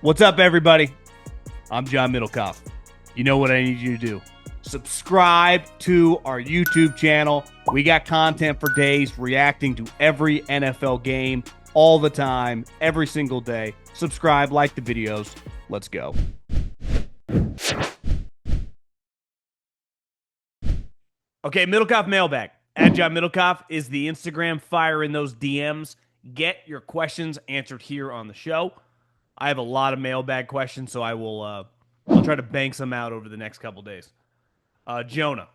What's up, everybody? I'm John Middlekauff. You know what I need you to do. Subscribe to our YouTube channel. We got content for days reacting to every NFL game all the time, every single day. Subscribe, like the videos. Let's go. Okay, Middlekauff Mailbag. At John Middlekauff is the Instagram. Fire in those DMs. Get your questions answered here on the show. I have a lot of mailbag questions, so I'll try to bank some out over the next couple days. Jonah.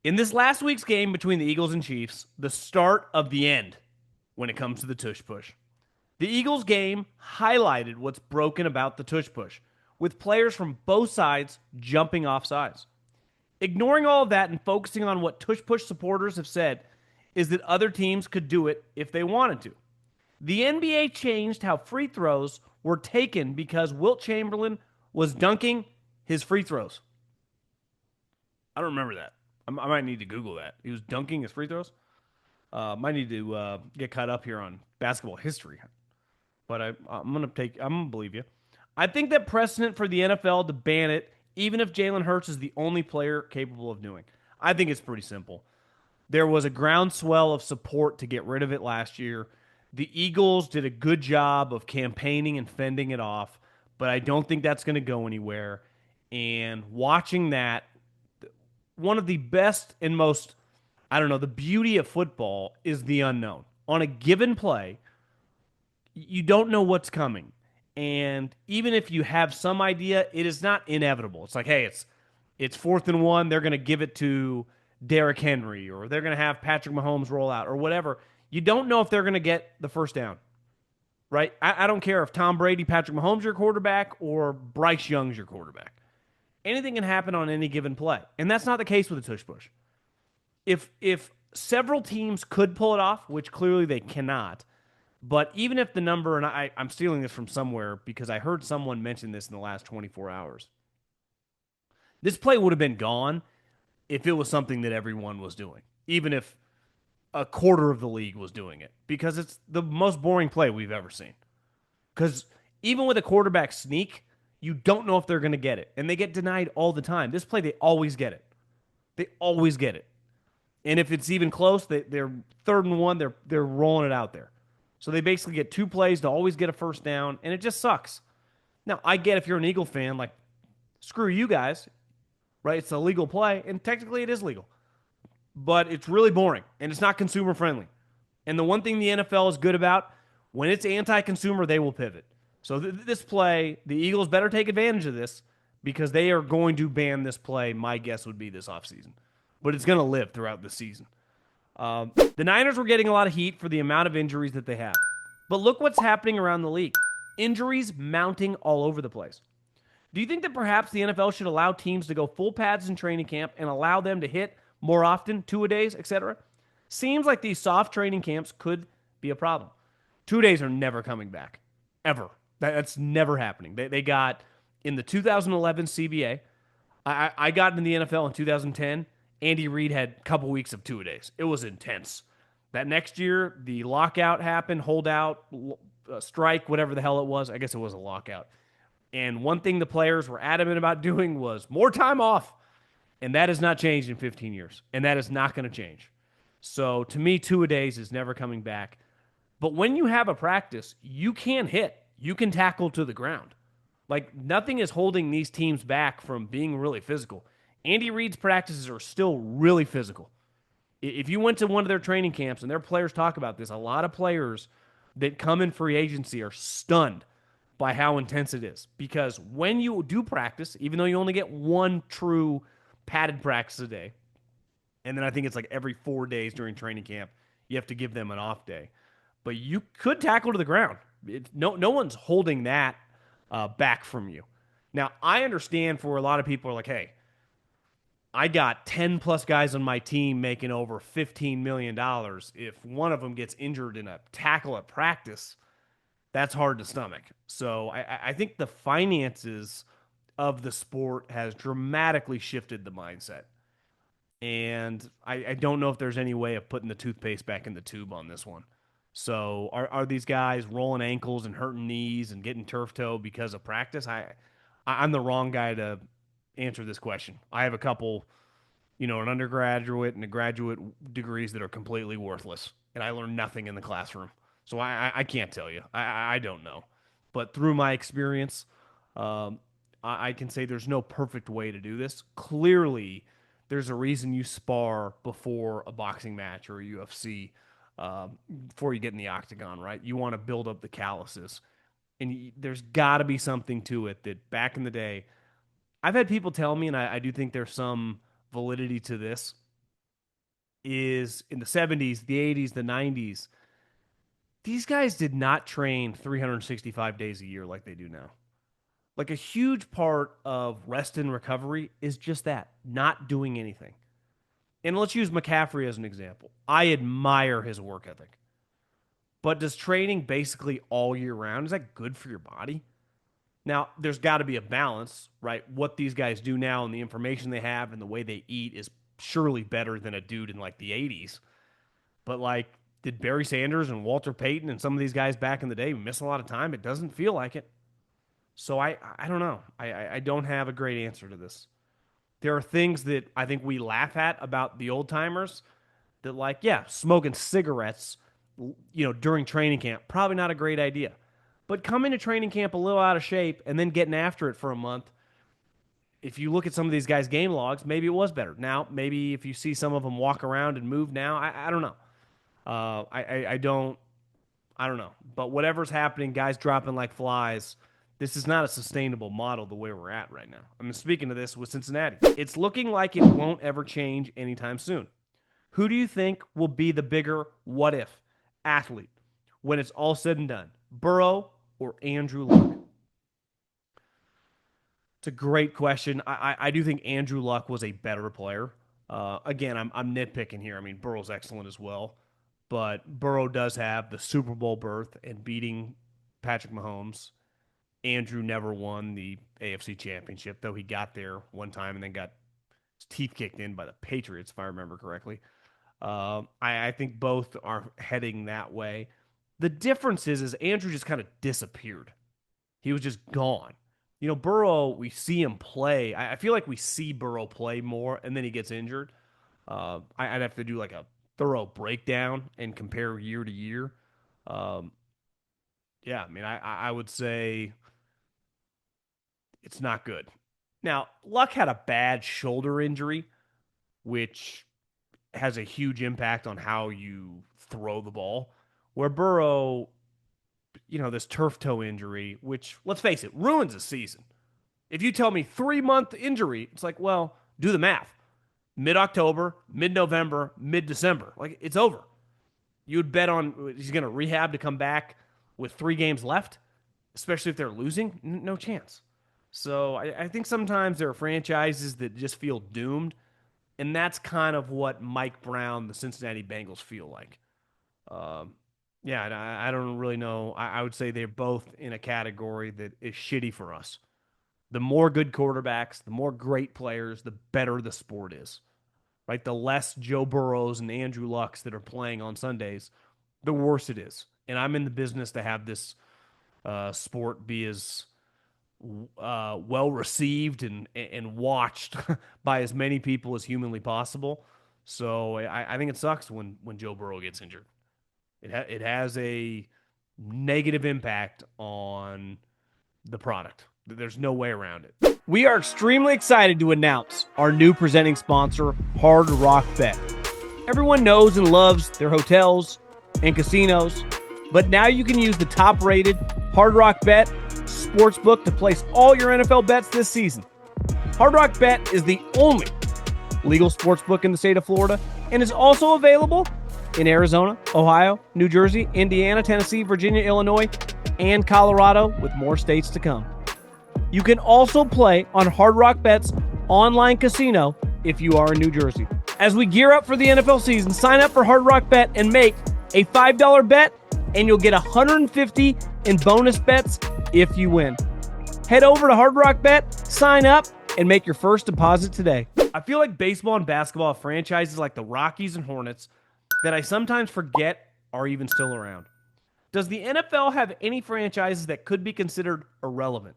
In this last week's game between the Eagles and Chiefs, the start of the end when it comes to the Tush Push. The Eagles game highlighted what's broken about the Tush Push, with players from both sides jumping off sides. Ignoring all of that and focusing on what Tush Push supporters have said is that other teams could do it if they wanted to. The NBA changed how free throws were taken because Wilt Chamberlain was dunking his free throws. I don't remember that. I might need to Google that. He was dunking his free throws. Might need to get caught up here on basketball history. But I'm gonna believe you. I think that precedent for the NFL to ban it, even if Jalen Hurts is the only player capable of doing. I think it's pretty simple. There was a groundswell of support to get rid of it last year. The Eagles did a good job of campaigning and fending it off, but I don't think that's going to go anywhere. And watching that, one of the best and most, the beauty of football is the unknown. On a given play, you don't know what's coming. And even if you have some idea, it is not inevitable. It's like, hey, it's 4th and 1. They're going to give it to Derrick Henry, or they're going to have Patrick Mahomes roll out, or whatever. You don't know if they're going to get the first down, right? I don't care if Tom Brady, Patrick Mahomes your quarterback, or Bryce Young's your quarterback. Anything can happen on any given play, and that's not the case with the Tush Push. If several teams could pull it off, which clearly they cannot, but even if the number, and I'm stealing this from somewhere because I heard someone mention this in the last 24 hours, this play would have been gone if it was something that everyone was doing, even if a quarter of the league was doing it, because it's the most boring play we've ever seen. Because even with a quarterback sneak, you don't know if they're going to get it, and they get denied all the time. This play, they always get it. They always get it. And if it's even close, they're 3rd and 1, they're rolling it out there. So they basically get 2 plays to always get a first down, and it just sucks. Now, I get if you're an Eagle fan, like, screw you guys, right? It's a legal play, and technically it is legal. But it's really boring, and it's not consumer-friendly. And the one thing the NFL is good about, when it's anti-consumer, they will pivot. So this play, the Eagles better take advantage of this because they are going to ban this play, my guess would be this offseason. But it's going to live throughout the season. The Niners were getting a lot of heat for the amount of injuries that they have. But look what's happening around the league. Injuries mounting all over the place. Do you think that perhaps the NFL should allow teams to go full pads in training camp and allow them to hit more often, 2-a-days, etc.? Seems like these soft training camps could be a problem. 2 days are never coming back. Ever. That's never happening. They got in the 2011 CBA. I got into the NFL in 2010. Andy Reid had a couple weeks of 2-a-days. It was intense. That next year, the lockout happened, holdout, strike, whatever the hell it was. I guess it was a lockout. And one thing the players were adamant about doing was more time off. And that has not changed in 15 years. And that is not going to change. So to me, 2-a-days is never coming back. But when you have a practice, you can hit. You can tackle to the ground. Like, nothing is holding these teams back from being really physical. Andy Reid's practices are still really physical. If you went to one of their training camps, and their players talk about this, a lot of players that come in free agency are stunned by how intense it is. Because when you do practice, even though you only get one true padded practice a day, and then I think it's like every 4 days during training camp, you have to give them an off day. But you could tackle to the ground. No one's holding that back from you. Now, I understand for a lot of people are like, hey, I got 10 plus guys on my team making over $15 million. If one of them gets injured in a tackle at practice, that's hard to stomach. So I think the finances of the sport has dramatically shifted the mindset. And I don't know if there's any way of putting the toothpaste back in the tube on this one. So are these guys rolling ankles and hurting knees and getting turf toe because of practice? I'm the wrong guy to answer this question. I have a couple, an undergraduate and a graduate degrees that are completely worthless, and I learned nothing in the classroom. So I can't tell you. I don't know. But through my experience, um, I can say there's no perfect way to do this. Clearly, there's a reason you spar before a boxing match or a UFC, before you get in the octagon, right? You want to build up the calluses. And there's got to be something to it that back in the day, I've had people tell me, and I do think there's some validity to this, is in the 70s, the 80s, the 90s, these guys did not train 365 days a year like they do now. Like a huge part of rest and recovery is just that, not doing anything. And let's use McCaffrey as an example. I admire his work ethic. But does training basically all year round, is that good for your body? Now, there's got to be a balance, right? What these guys do now and the information they have and the way they eat is surely better than a dude in like the 80s. But like, did Barry Sanders and Walter Payton and some of these guys back in the day miss a lot of time? It doesn't feel like it. So I don't know. I don't have a great answer to this. There are things that I think we laugh at about the old timers that, like, yeah, smoking cigarettes, during training camp, probably not a great idea. But coming to training camp a little out of shape and then getting after it for a month, if you look at some of these guys' game logs, maybe it was better. Now, maybe if you see some of them walk around and move now, I don't know. I don't know. But whatever's happening, guys dropping like flies, this is not a sustainable model the way we're at right now. I'm speaking to this with Cincinnati. It's looking like it won't ever change anytime soon. Who do you think will be the bigger what if athlete when it's all said and done? Burrow or Andrew Luck? It's a great question. I do think Andrew Luck was a better player. Again, I'm nitpicking here. I mean, Burrow's excellent as well. But Burrow does have the Super Bowl berth and beating Patrick Mahomes. Andrew never won the AFC Championship, though he got there one time and then got his teeth kicked in by the Patriots, if I remember correctly. I think both are heading that way. The difference is Andrew just kind of disappeared. He was just gone. Burrow, we see him play. I feel like we see Burrow play more, and then he gets injured. I'd have to do like a thorough breakdown and compare year to year. Yeah, I mean, I would say it's not good. Now, Luck had a bad shoulder injury, which has a huge impact on how you throw the ball. Where Burrow, this turf toe injury, which, let's face it, ruins a season. If you tell me 3-month injury, it's like, well, do the math. Mid-October, mid-November, mid-December. Like, it's over. You would bet on he's going to rehab to come back with 3 games left, especially if they're losing. No chance. So I think sometimes there are franchises that just feel doomed, and that's kind of what Mike Brown, the Cincinnati Bengals, feel like. Yeah, I don't really know. I would say they're both in a category that is shitty for us. The more good quarterbacks, the more great players, the better the sport is. Right? The less Joe Burrows and Andrew Lucks that are playing on Sundays, the worse it is. And I'm in the business to have this sport be as well received and watched by as many people as humanly possible. So I think it sucks when Joe Burrow gets injured. It has a negative impact on the product. There's no way around it. We are extremely excited to announce our new presenting sponsor, Hard Rock Bet. Everyone knows and loves their hotels and casinos, but now you can use the top-rated Hard Rock Bet sportsbook to place all your NFL bets this season. Hard Rock Bet is the only legal sportsbook in the state of Florida and is also available in Arizona, Ohio, New Jersey, Indiana, Tennessee, Virginia, Illinois, and Colorado, with more states to come. You can also play on Hard Rock Bet's online casino if you are in New Jersey. As we gear up for the NFL season, sign up for Hard Rock Bet and make a $5 bet, and you'll get $150 in bonus bets if you win. Head over to Hard Rock Bet, sign up, and make your first deposit today. I feel like baseball and basketball have franchises like the Rockies and Hornets that I sometimes forget are even still around. Does the NFL have any franchises that could be considered irrelevant?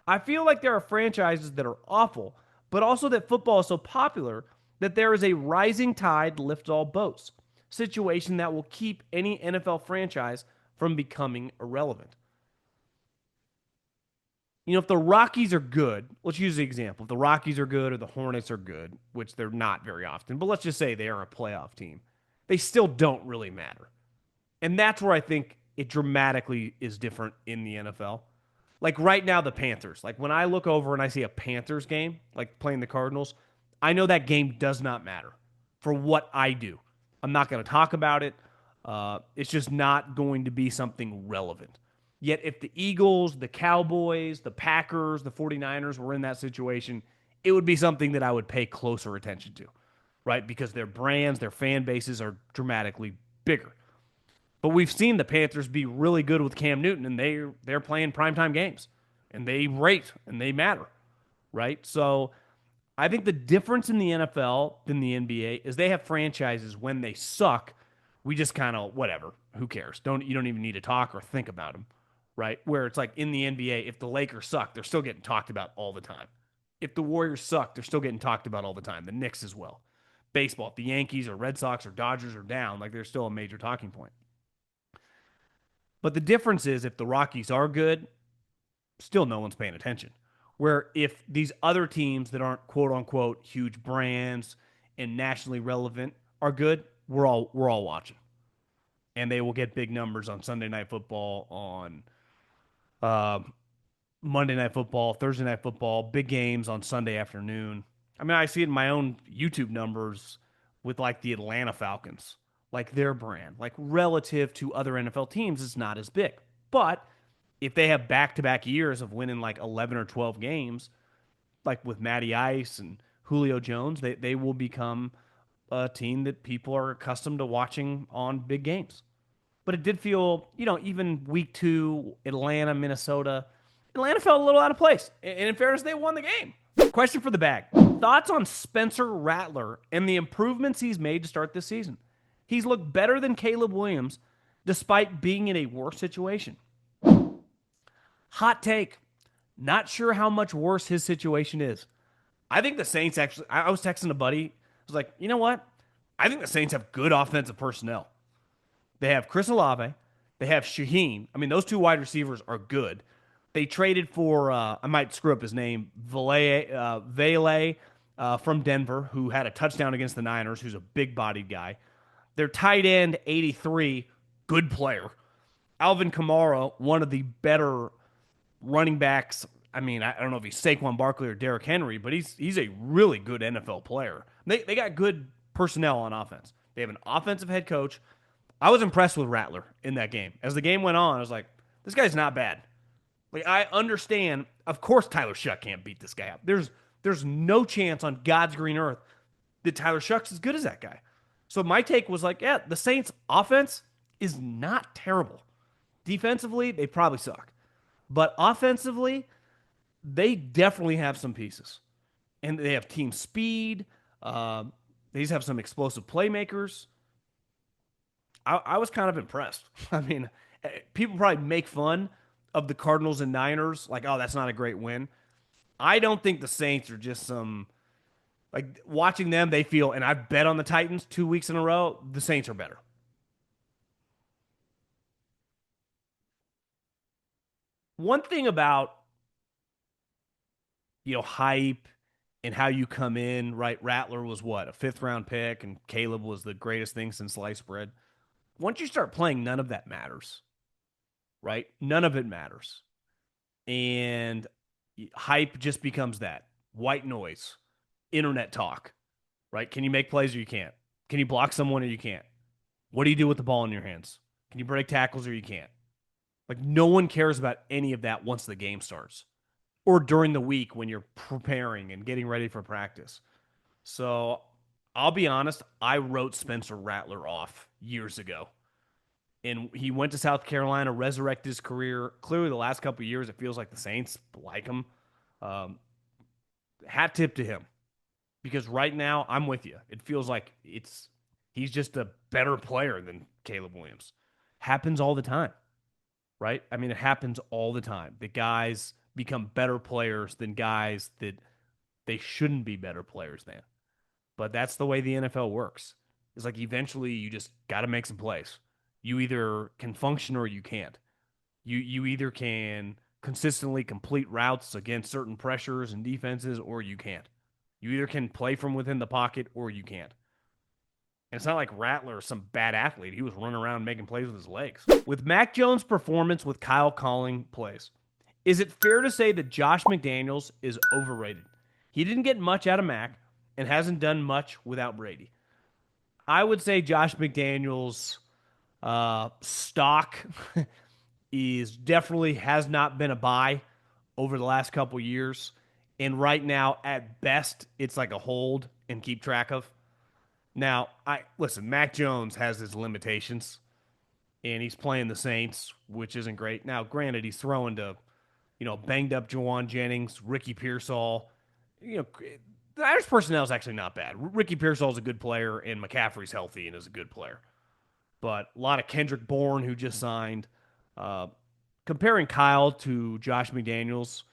I feel like there are franchises that are awful, but also that football is so popular that there is a rising tide lifts all boats situation that will keep any NFL franchise from becoming irrelevant. If the Rockies are good, let's use the example. If the Rockies are good or the Hornets are good, which they're not very often, but let's just say they are a playoff team, they still don't really matter. And that's where I think it dramatically is different in the NFL. Like right now, the Panthers. Like when I look over and I see a Panthers game, like playing the Cardinals, I know that game does not matter for what I do. I'm not going to talk about it. It's just not going to be something relevant. Yet, if the Eagles, the Cowboys, the Packers, the 49ers were in that situation, it would be something that I would pay closer attention to, right? Because their brands, their fan bases are dramatically bigger. But we've seen the Panthers be really good with Cam Newton, and they're playing primetime games, and they rate and they matter, right? So I think the difference in the NFL than the NBA is they have franchises when they suck, we just kind of whatever, who cares? You don't even need to talk or think about them, right? Where it's like in the NBA, if the Lakers suck, they're still getting talked about all the time. If the Warriors suck, they're still getting talked about all the time. The Knicks as well. Baseball, if the Yankees or Red Sox or Dodgers are down, like they're still a major talking point. But the difference is if the Rockies are good, still no one's paying attention. Where if these other teams that aren't quote unquote huge brands and nationally relevant are good, we're all watching. And they will get big numbers on Sunday Night Football, on uh, Monday Night Football, Thursday Night Football, big games on Sunday afternoon. I mean, I see it in my own YouTube numbers with like the Atlanta Falcons, like their brand, like relative to other NFL teams, it's not as big. But if they have back to back years of winning like 11 or 12 games, like with Matty Ice and Julio Jones, they will become a team that people are accustomed to watching on big games. But it did feel, even week two, Atlanta, Minnesota, Atlanta felt a little out of place. And in fairness, they won the game. Question for the bag. Thoughts on Spencer Rattler and the improvements he's made to start this season? He's looked better than Caleb Williams despite being in a worse situation. Hot take. Not sure how much worse his situation is. I think the Saints actually, I was texting a buddy. I was like, you know what? I think the Saints have good offensive personnel. They have Chris Olave. They have Shaheen. I mean, those two wide receivers are good. They traded for, I might screw up his name, Vele from Denver, who had a touchdown against the Niners, who's a big bodied guy. Their tight end, 83, good player. Alvin Kamara, one of the better running backs. I mean, I don't know if he's Saquon Barkley or Derrick Henry, but he's a really good NFL player. They got good personnel on offense. They have an offensive head coach. I was impressed with Rattler in that game. As the game went on, I was like, this guy's not bad. Like I understand, of course Tyler Shuck can't beat this guy up. There's no chance on God's green earth that Tyler Shuck's as good as that guy. So my take was like, yeah, the Saints offense is not terrible. Defensively, they probably suck. But offensively, they definitely have some pieces. And they have team speed. They just have some explosive playmakers. I was kind of impressed. I mean, people probably make fun of the Cardinals and Niners, like, oh, that's not a great win. I don't think the Saints are just some, like, watching them, they feel, and I've bet on the Titans 2 weeks in a row, the Saints are better. One thing about, hype and how you come in, right? Rattler was what, a fifth round pick, and Caleb was the greatest thing since sliced bread. Once you start playing, none of that matters, right? None of it matters. And hype just becomes that white noise, internet talk, right? Can you make plays or you can't? Can you block someone or you can't? What do you do with the ball in your hands? Can you break tackles or you can't? Like, no one cares about any of that once the game starts or during the week when you're preparing and getting ready for practice. So I'll be honest, I wrote Spencer Rattler off years ago. And he went to South Carolina, resurrected his career. Clearly, the last couple of years, it feels like the Saints like him. Um, Hat tip to him, because right now I'm with you. It feels like He's just a better player than Caleb Williams. Happens all the time, right? I mean, it happens all the time. The guys become better players than guys that they shouldn't be better players than. But that's the way the NFL works. It's like eventually you just got to make some plays. You either can function or you can't. You either can consistently complete routes against certain pressures and defenses or you can't. You either can play from within the pocket or you can't. And it's not like Rattler or some bad athlete. He was running around making plays with his legs. With Mac Jones' performance with Kyle calling plays, is it fair to say that Josh McDaniels is overrated? He didn't get much out of Mac and hasn't done much without Brady. I would say Josh McDaniels' stock is definitely has not been a buy over the last couple years. And right now, at best, it's like a hold and keep track of. Now, I listen, Mac Jones has his limitations, and he's playing the Saints, which isn't great. Now, granted, he's throwing to, banged up Jawan Jennings, Ricky Pearsall. The Irish personnel is actually not bad. Ricky Pearsall is a good player, and McCaffrey's healthy and is a good player. But a lot of Kendrick Bourne, who just signed. Uh, Comparing Kyle to Josh McDaniels,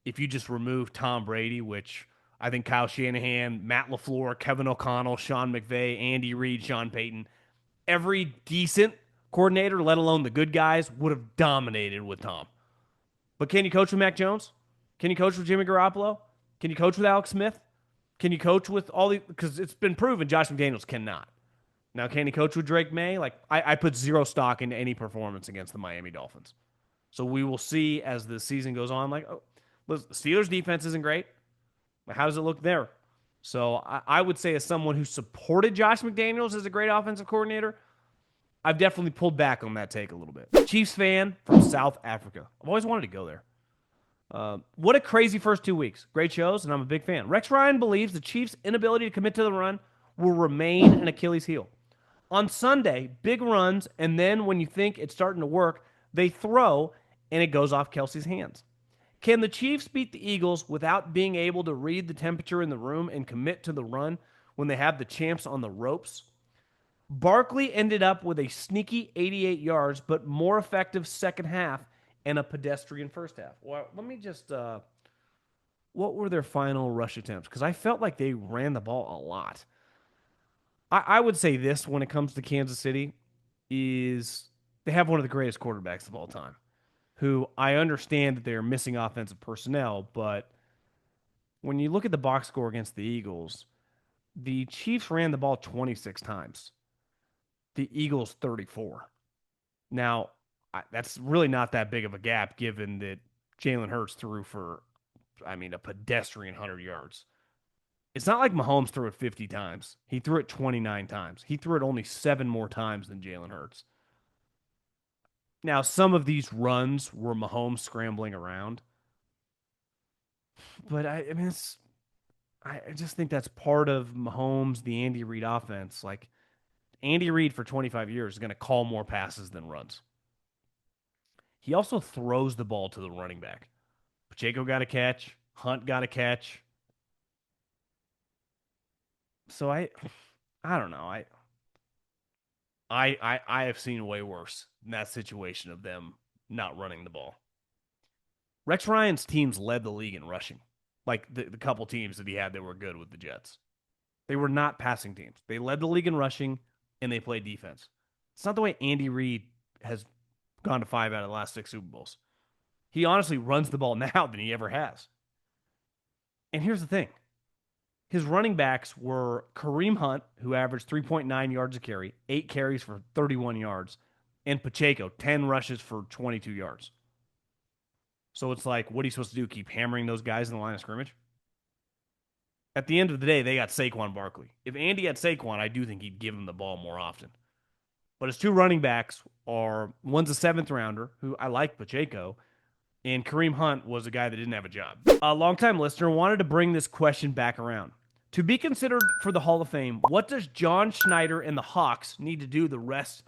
if you just remove Tom Brady, which I think Kyle Shanahan, Matt LaFleur, Kevin O'Connell, Sean McVay, Andy Reid, Sean Payton, every decent coordinator, let alone the good guys, would have dominated with Tom. But can you coach with Mac Jones? Can you coach with Jimmy Garoppolo? Can you coach with Alex Smith? Can you coach with all the? Because it's been proven Josh McDaniels cannot. Now, can he coach with Drake May? Like, I put zero stock into any performance against the Miami Dolphins. So we will see as the season goes on. Like, oh, listen, the Steelers' defense isn't great. How does it look there? So I would say, as someone who supported Josh McDaniels as a great offensive coordinator, I've definitely pulled back on that take a little bit. Chiefs fan from South Africa. I've always wanted to go there. What a crazy first 2 weeks. Great shows, and I'm a big fan. Rex Ryan believes the Chiefs' inability to commit to the run will remain an Achilles heel. On Sunday, big runs, and then when you think it's starting to work, they throw, and it goes off Kelsey's hands. Can the Chiefs beat the Eagles without being able to read the temperature in the room and commit to the run when they have the champs on the ropes? Barkley ended up with a sneaky 88 yards, but more effective second half and a pedestrian first half. Well, let me just, what were their final rush attempts? Because I felt like they ran the ball a lot. I would say this when it comes to Kansas City is they have one of the greatest quarterbacks of all time, who I understand that they're missing offensive personnel, but when you look at the box score against the Eagles, the Chiefs ran the ball 26 times. The Eagles 34. Now, that's really not that big of a gap given that Jalen Hurts threw for, a pedestrian 100 yards. It's not like Mahomes threw it 50 times. He threw it 29 times. He threw it only 7 more times than Jalen Hurts. Now, some of these runs were Mahomes scrambling around. But, I just think that's part of Mahomes, the Andy Reid offense. Like, Andy Reid for 25 years is going to call more passes than runs. He also throws the ball to the running back. Pacheco got a catch. Hunt got a catch. So I don't know. I have seen way worse in that situation of them not running the ball. Rex Ryan's teams led the league in rushing. Like the couple teams that he had that were good with the Jets. They were not passing teams. They led the league in rushing and they played defense. It's not the way Andy Reid has gone to 5 out of the last 6 Super Bowls. He honestly runs the ball now than he ever has. And here's the thing. His running backs were Kareem Hunt, who averaged 3.9 yards a carry, 8 carries for 31 yards, and Pacheco, 10 rushes for 22 yards. So it's like, what are you supposed to do? Keep hammering those guys in the line of scrimmage? At the end of the day, they got Saquon Barkley. If Andy had Saquon, I do think he'd give him the ball more often. But his 2 running backs are, one's a 7th rounder, who I like Pacheco, and Kareem Hunt was a guy that didn't have a job. A longtime listener wanted to bring this question back around. To be considered for the Hall of Fame, what does John Schneider and the Hawks need to do the rest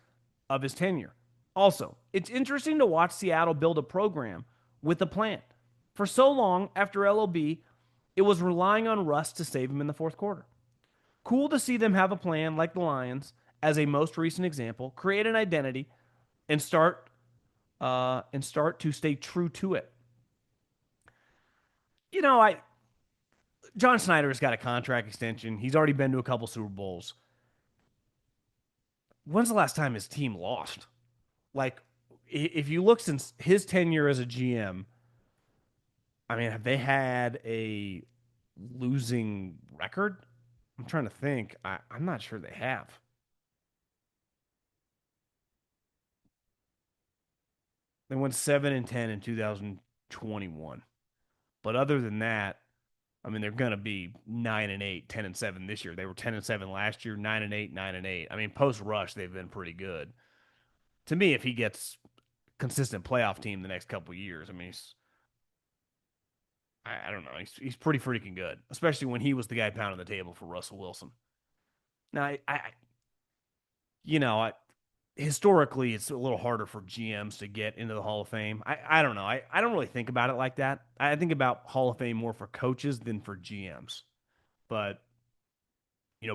of his tenure? Also, it's interesting to watch Seattle build a program with a plan. For so long after LOB, it was relying on Russ to save him in the fourth quarter. Cool to see them have a plan like the Lions, as a most recent example, create an identity and start to stay true to it. You know, I John Snyder's got a contract extension. He's already been to a couple Super Bowls. When's the last time his team lost? Like, if you look since his tenure as a GM, I mean, have they had a losing record? I'm trying to think. I'm not sure they have. They went 7-10 in 2021. But other than that, I mean, they're gonna be 9-8, 10-7 this year. They were 10-7 last year, 9-8, 9-8. I mean, post Rush, they've been pretty good. To me, if he gets consistent playoff team the next couple of years, I mean, I don't know, he's pretty freaking good, especially when he was the guy pounding the table for Russell Wilson. Now, you know, historically, it's a little harder for GMs to get into the Hall of Fame. I don't know. I don't really think about it like that. I think about Hall of Fame more for coaches than for GMs. But,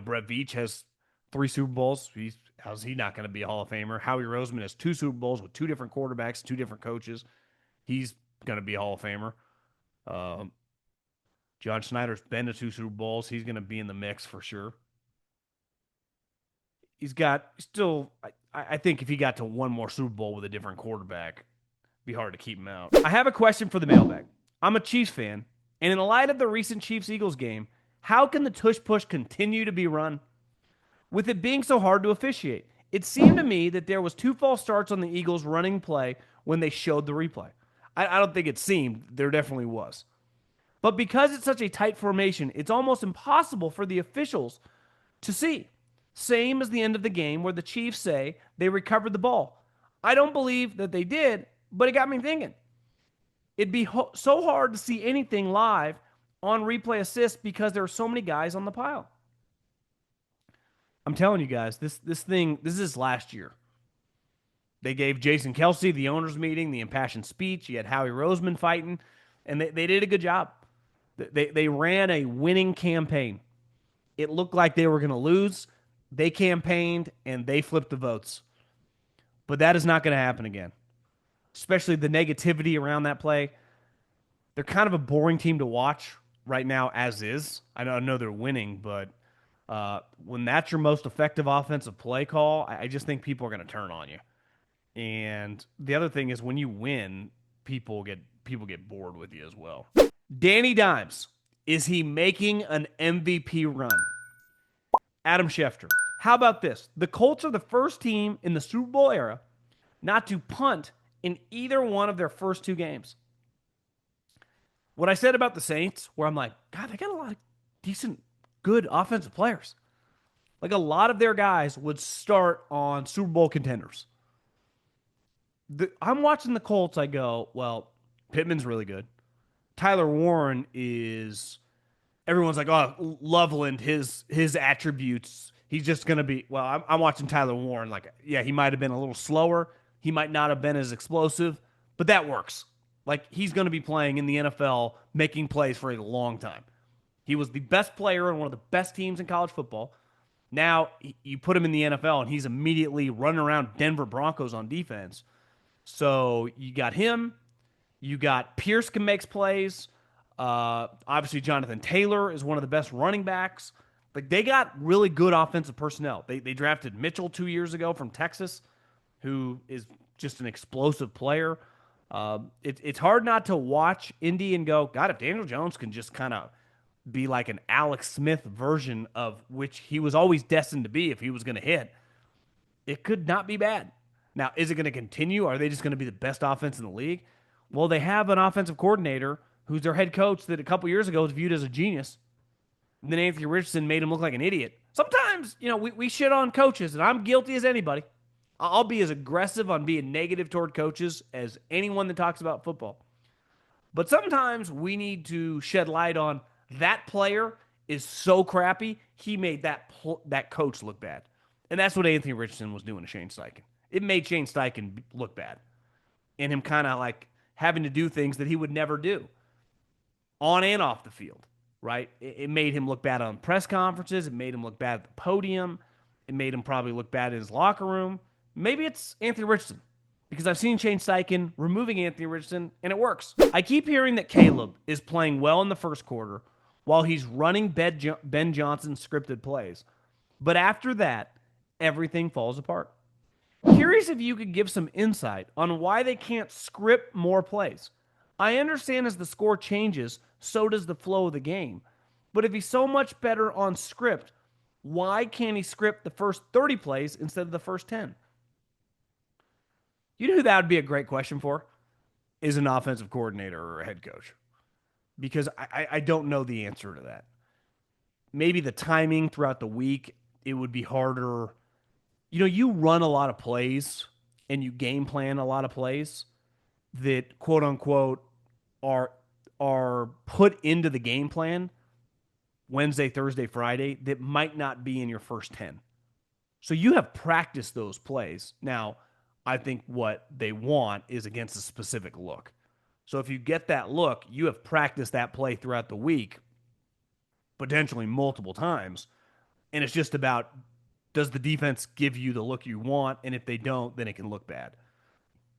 Brett Veach has 3 Super Bowls. How's he not going to be a Hall of Famer? Howie Roseman has 2 Super Bowls with 2 different quarterbacks, 2 different coaches. He's going to be a Hall of Famer. Um, John Schneider's been to 2 Super Bowls. He's going to be in the mix for sure. He's got still. I think if he got to one more Super Bowl with a different quarterback, it'd be hard to keep him out. I have a question for the mailbag. I'm a Chiefs fan, and in the light of the recent Chiefs Eagles game, how can the tush push continue to be run? With it being so hard to officiate, it seemed to me that there was 2 false starts on the Eagles running play when they showed the replay. I don't think it seemed. There definitely was. But because it's such a tight formation, it's almost impossible for the officials to see. Same as the end of the game where the Chiefs say they recovered the ball. I don't believe that they did, but it got me thinking. It'd be so hard to see anything live on replay assist because there are so many guys on the pile. I'm telling you guys, this is last year. They gave Jason Kelsey the owners meeting, the impassioned speech. You had Howie Roseman fighting, and they did a good job. They ran a winning campaign. It looked like they were going to lose. They campaigned, and they flipped the votes. But that is not going to happen again, especially the negativity around that play. They're kind of a boring team to watch right now as is. I know they're winning, but when that's your most effective offensive play call, I just think people are going to turn on you. And the other thing is when you win, people get bored with you as well. Danny Dimes, is he making an MVP run? Adam Schefter, how about this? The Colts are the first team in the Super Bowl era not to punt in either one of their first 2 games. What I said about the Saints, where I'm like, God, they got a lot of decent, good offensive players. Like a lot of their guys would start on Super Bowl contenders. I'm watching the Colts. I go, well, Pittman's really good. Tyler Warren is. Everyone's like, oh, Loveland, his attributes. He's just gonna be. Well, I'm watching Tyler Warren. Like, yeah, he might have been a little slower. He might not have been as explosive, but that works. Like, he's going to be playing in the NFL, making plays for a long time. He was the best player on one of the best teams in college football. Now you put him in the NFL, and he's immediately running around Denver Broncos on defense. So you got him. You got Pierce can make plays. Obviously, Jonathan Taylor is one of the best running backs. Like, they got really good offensive personnel. They drafted Mitchell 2 years ago from Texas, who is just an explosive player. It's hard not to watch Indy and go, God, if Daniel Jones can just kind of be like an Alex Smith version of which he was always destined to be if he was going to hit, it could not be bad. Now, is it going to continue? Are they just going to be the best offense in the league? Well, they have an offensive coordinator who's their head coach that a couple years ago was viewed as a genius. And then Anthony Richardson made him look like an idiot. Sometimes, we shit on coaches, and I'm guilty as anybody. I'll be as aggressive on being negative toward coaches as anyone that talks about football. But sometimes we need to shed light on that player is so crappy, he made that coach look bad. And that's what Anthony Richardson was doing to Shane Steichen. It made Shane Steichen look bad. And him kind of like having to do things that he would never do on and off the field. right? It made him look bad on press conferences. It made him look bad at the podium. It made him probably look bad in his locker room. Maybe it's Anthony Richardson because I've seen Shane Steichen removing Anthony Richardson and it works. I keep hearing that Caleb is playing well in the first quarter while he's running Ben Johnson's scripted plays. But after that, everything falls apart. Curious if you could give some insight on why they can't script more plays. I understand as the score changes, so does the flow of the game. But if he's so much better on script, why can't he script the first 30 plays instead of the first 10? You know who that would be a great question for? Is an offensive coordinator or a head coach. Because I don't know the answer to that. Maybe the timing throughout the week, it would be harder. You know, you run a lot of plays and you game plan a lot of plays that quote unquote are put into the game plan Wednesday, Thursday, Friday that might not be in your first 10. So you have practiced those plays. Now, I think what they want is against a specific look. So if you get that look, you have practiced that play throughout the week, potentially multiple times. And it's just about, does the defense give you the look you want? And if they don't, then it can look bad.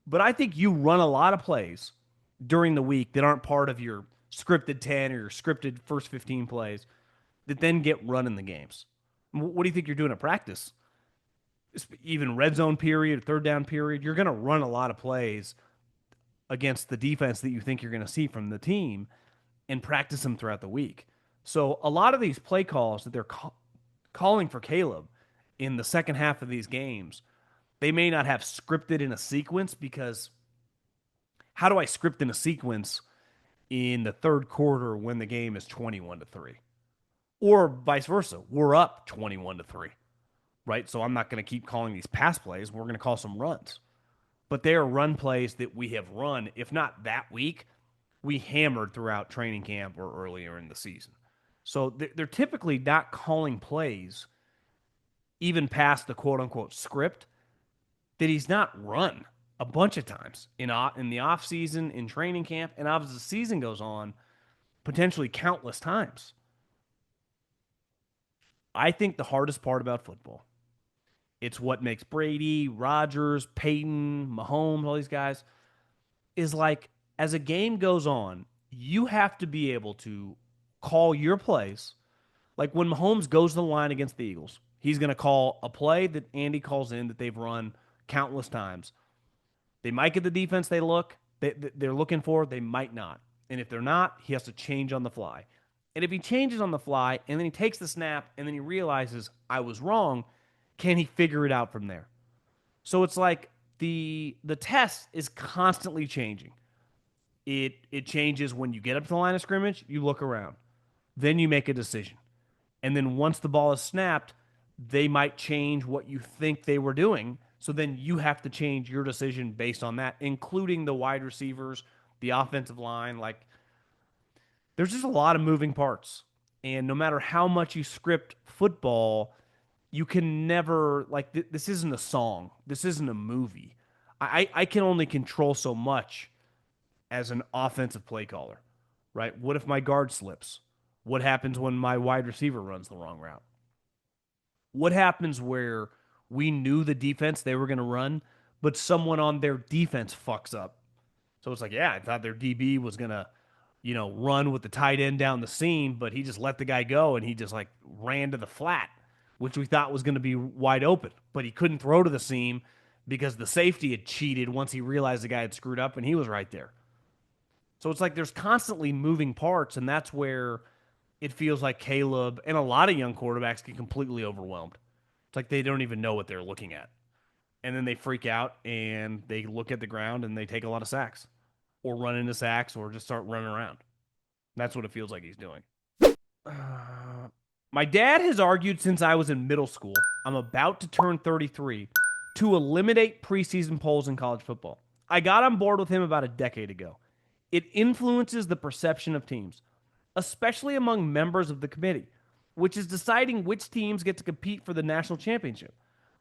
But I think you run a lot of plays during the week that aren't part of your scripted 10 or your scripted first 15 plays that then get run in the games. What do you think you're doing at practice? Even red zone period, third down period, you're going to run a lot of plays against the defense that you think you're going to see from the team and practice them throughout the week. So a lot of these play calls that they're calling for Caleb in the second half of these games, they may not have scripted in a sequence because how do I script in a sequence in the third quarter when the game is 21-3? Or vice versa. We're up 21-3, right? So I'm not going to keep calling these pass plays. We're going to call some runs. But they are run plays that we have run, if not that week, we hammered throughout training camp or earlier in the season. So they're typically not calling plays even past the quote-unquote script that he's not run a bunch of times in the offseason, in training camp, and as the season goes on, potentially countless times. I think the hardest part about football, it's what makes Brady, Rodgers, Peyton, Mahomes, all these guys, is like as a game goes on, you have to be able to call your plays. Like when Mahomes goes to the line against the Eagles, he's going to call a play that Andy calls in that they've run countless times. They might get the defense they're looking for. They might not. And if they're not, he has to change on the fly. And if he changes on the fly and then he takes the snap and then he realizes I was wrong, can he figure it out from there? So it's like the test is constantly changing. It changes when you get up to the line of scrimmage, you look around. Then you make a decision. And then once the ball is snapped, they might change what you think they were doing. So then you have to change your decision based on that, including the wide receivers, the offensive line. Like, there's just a lot of moving parts. And no matter how much you script football, you can never, like, this isn't a song. This isn't a movie. I can only control so much as an offensive play caller, right? What if my guard slips? What happens when my wide receiver runs the wrong route? What happens where we knew the defense they were going to run, but someone on their defense fucks up? So it's like, yeah, I thought their DB was going to, run with the tight end down the seam, but he just let the guy go and he just like ran to the flat, which we thought was going to be wide open, but he couldn't throw to the seam because the safety had cheated once he realized the guy had screwed up and he was right there. So it's like there's constantly moving parts, and that's where it feels like Caleb and a lot of young quarterbacks get completely overwhelmed. It's like they don't even know what they're looking at. And then they freak out and they look at the ground and they take a lot of sacks or run into sacks or just start running around. That's what it feels like he's doing. My dad has argued since I was in middle school, I'm about to turn 33, to eliminate preseason polls in college football. I got on board with him about a decade ago. It influences the perception of teams, especially among members of the committee, which is deciding which teams get to compete for the national championship.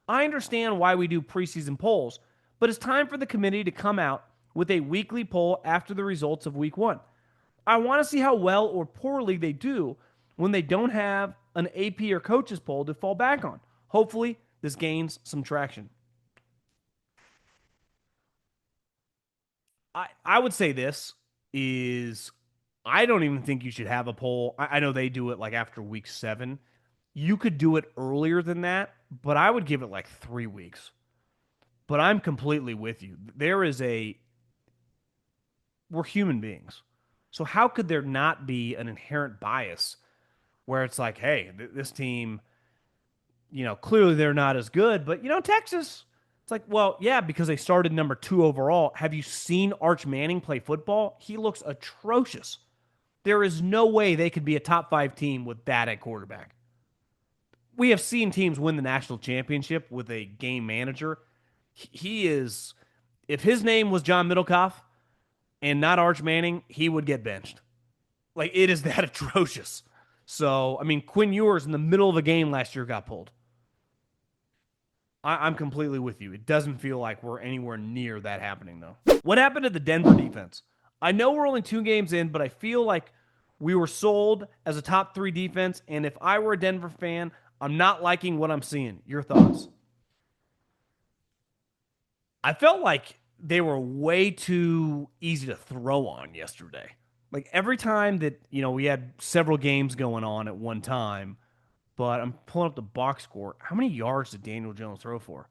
I understand why we do preseason polls, but it's time for the committee to come out with a weekly poll after the results of week one. I want to see how well or poorly they do when they don't have an AP or coaches poll to fall back on. Hopefully, this gains some traction. I would say this is I don't even think you should have a poll. I know they do it like after week 7. You could do it earlier than that, but I would give it like 3 weeks. But I'm completely with you. We're human beings. So how could there not be an inherent bias where it's like, hey, this team, clearly they're not as good, but Texas, it's like, well, yeah, because they started number 2 overall. Have you seen Arch Manning play football? He looks atrocious. There is no way they could be a top 5 team with that at quarterback. We have seen teams win the national championship with a game manager. He is, if his name was John Middlekauff and not Arch Manning, he would get benched. Like, it is that atrocious. So, I mean, Quinn Ewers in the middle of a game last year got pulled. I'm completely with you. It doesn't feel like we're anywhere near that happening, though. What happened to the Denver defense? I know we're only 2 games in, but I feel like we were sold as a top 3 defense. And if I were a Denver fan, I'm not liking what I'm seeing. Your thoughts? I felt like they were way too easy to throw on yesterday. Like every time that, we had several games going on at one time, but I'm pulling up the box score. How many yards did Daniel Jones throw for?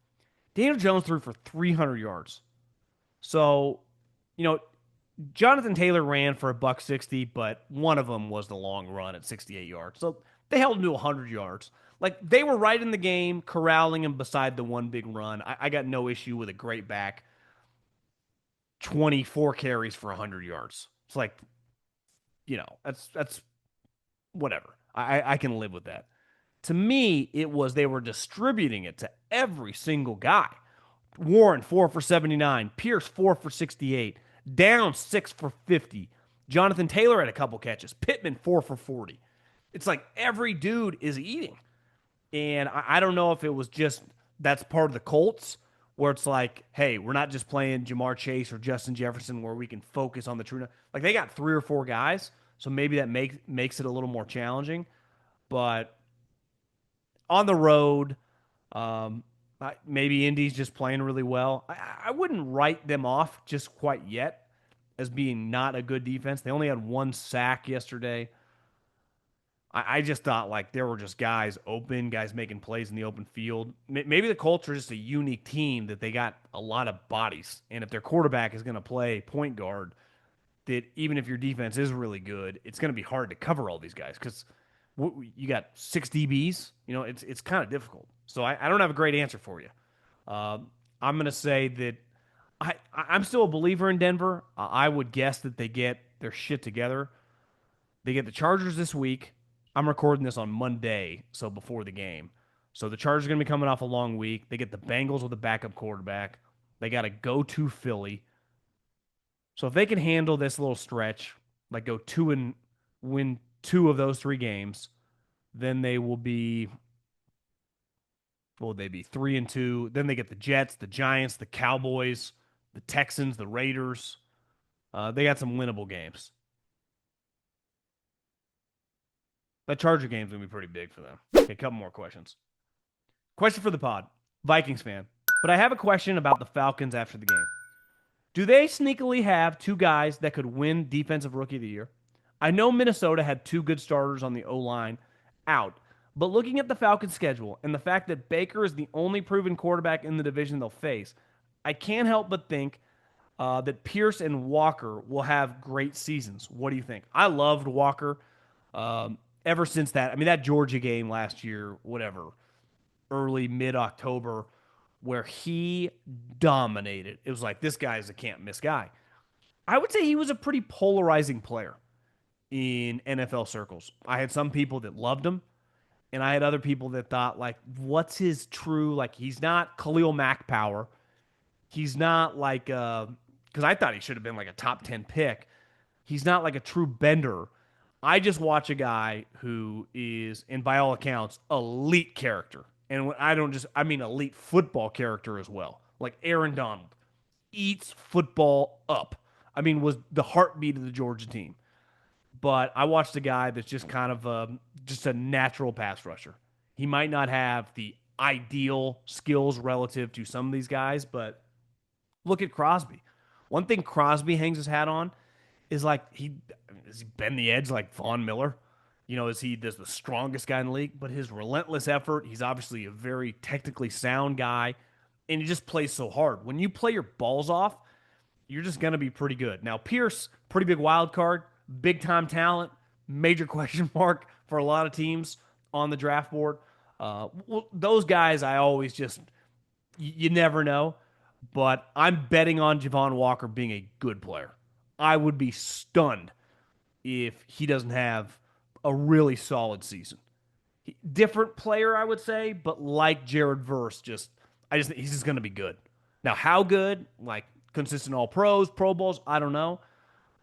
Daniel Jones threw for 300 yards. So, you know, Jonathan Taylor ran for a buck 60, but one of them was the long run at 68 yards. So they held him to 100 yards. Like they were right in the game, corralling him beside the one big run. I got no issue with a great back. 24 carries for 100 yards. It's like, that's whatever. I can live with that. To me, it was they were distributing it to every single guy. Warren, 4 for 79. Pierce, 4 for 68. Down, 6 for 50. Jonathan Taylor had a couple catches. Pittman, 4 for 40. It's like every dude is eating. And I don't know if it was just that's part of the Colts where it's like, hey, we're not just playing Jamar Chase or Justin Jefferson where we can focus on the true. Like they got 3 or 4 guys, so maybe that makes it a little more challenging. But on the road, um, maybe Indy's just playing really well. I wouldn't write them off just quite yet as being not a good defense. They only had 1 sack yesterday. I just thought like there were just guys open, guys making plays in the open field. Maybe the Colts are just a unique team that they got a lot of bodies. And if their quarterback is going to play point guard, that even if your defense is really good, it's going to be hard to cover all these guys because you got 6 DBs. It's kind of difficult. So I don't have a great answer for you. I'm going to say that I'm still a believer in Denver. I would guess that they get their shit together. They get the Chargers this week. I'm recording this on Monday, so before the game. So the Chargers are going to be coming off a long week. They get the Bengals with a backup quarterback. They got to go to Philly. So if they can handle this little stretch, like go 2 and win 2 of those 3 games, then they will be, what would they be, 3 and 2. Then they get the Jets, the Giants, the Cowboys, the Texans, the Raiders. They got some winnable games. That Charger game's going to be pretty big for them. Okay, a couple more questions. Question for the pod. Vikings fan. But I have a question about the Falcons after the game. Do they sneakily have 2 guys that could win Defensive Rookie of the Year? I know Minnesota had 2 good starters on the O-line out. But looking at the Falcons' schedule and the fact that Baker is the only proven quarterback in the division they'll face, I can't help but think that Pierce and Walker will have great seasons. What do you think? I loved Walker. Ever since that, I mean, that Georgia game last year, whatever, early, mid-October, where he dominated. It was like, this guy's a can't-miss guy. I would say he was a pretty polarizing player in NFL circles. I had some people that loved him, and I had other people that thought, like, what's his true, like, he's not Khalil Mack power. He's not like, because I thought he should have been like a top 10 pick. He's not like a true bender. I just watch a guy who is, and by all accounts, elite character. And I mean elite football character as well. Like Aaron Donald eats football up. I mean, was the heartbeat of the Georgia team. but I watched a guy that's just kind of just a natural pass rusher. He might not have the ideal skills relative to some of these guys, but look at Crosby. One thing Crosby hangs his hat on is like he bend the edge like Von Miller? Is he the strongest guy in the league? But his relentless effort, he's obviously a very technically sound guy, and he just plays so hard. When you play your balls off, you're just going to be pretty good. Now, Pierce, pretty big wild card, big time talent, major question mark for a lot of teams on the draft board. Well, those guys, I always just, you never know. But I'm betting on Javon Walker being a good player. I would be stunned if he doesn't have a really solid season. Different player, I would say, but like Jared Verse, I just think he's just going to be good. Now, how good? Like consistent All Pros, Pro Bowls, I don't know,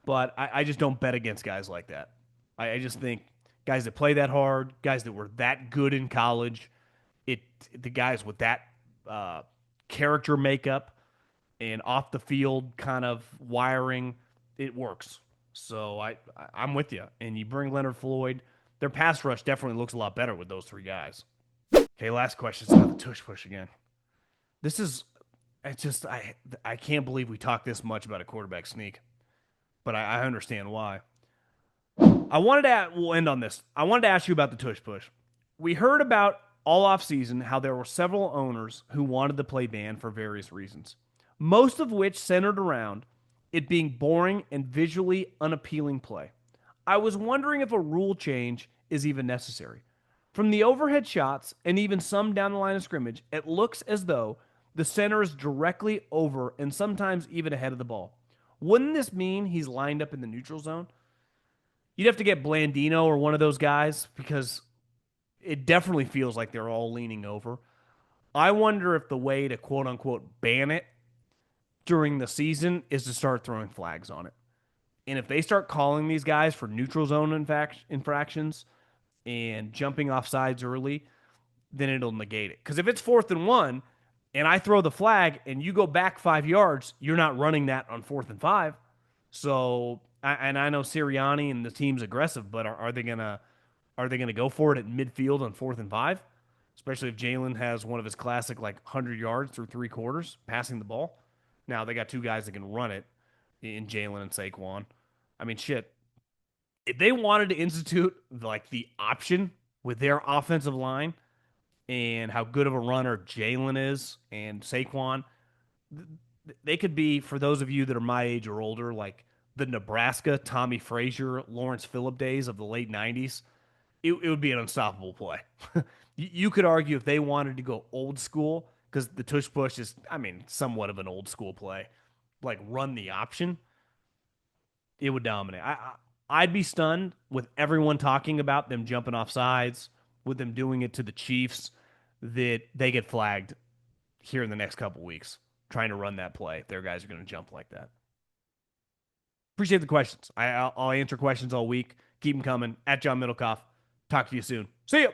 but I just don't bet against guys like that. I just think guys that play that hard, guys that were that good in college, the guys with that character makeup and off the field kind of wiring, it works. So I'm with you. And you bring Leonard Floyd, their pass rush definitely looks a lot better with those three guys. Okay, last question is about the tush push again. This is it's just I can't believe we talk this much about a quarterback sneak, but I understand why. We'll end on this. I wanted to ask you about the tush push. We heard about all off season how there were several owners who wanted to play ban for various reasons, most of which centered around it being boring and visually unappealing play. I was wondering if a rule change is even necessary. From the overhead shots and even some down the line of scrimmage, it looks as though the center is directly over and sometimes even ahead of the ball. Wouldn't this mean he's lined up in the neutral zone? You'd have to get Blandino or one of those guys because it definitely feels like they're all leaning over. I wonder if the way to quote unquote ban it during the season is to start throwing flags on it. And if they start calling these guys for neutral zone infractions and jumping off sides early, then it'll negate it. Because if it's 4th and 1 and I throw the flag and you go back 5 yards, you're not running that on 4th and 5. So, and I know Sirianni and the team's aggressive, but are they gonna go for it at midfield on 4th and 5? Especially if Jalen has one of his classic like 100 yards through 3 quarters passing the ball. Now they got two guys that can run it in Jalen and Saquon. I mean, shit. If they wanted to institute like the option with their offensive line and how good of a runner Jalen is and Saquon, they could be, for those of you that are my age or older, like the Nebraska Tommy Frazier, Lawrence Phillip days of the late 90s. It would be an unstoppable play. You could argue if they wanted to go old school, because the tush push is, I mean, somewhat of an old school play, like run the option, it would dominate. I'd be stunned with everyone talking about them jumping off sides, with them doing it to the Chiefs, that they get flagged here in the next couple weeks trying to run that play. Their guys are going to jump like that. Appreciate the questions. I'll answer questions all week. Keep them coming. At John Middlekauff. Talk to you soon. See ya.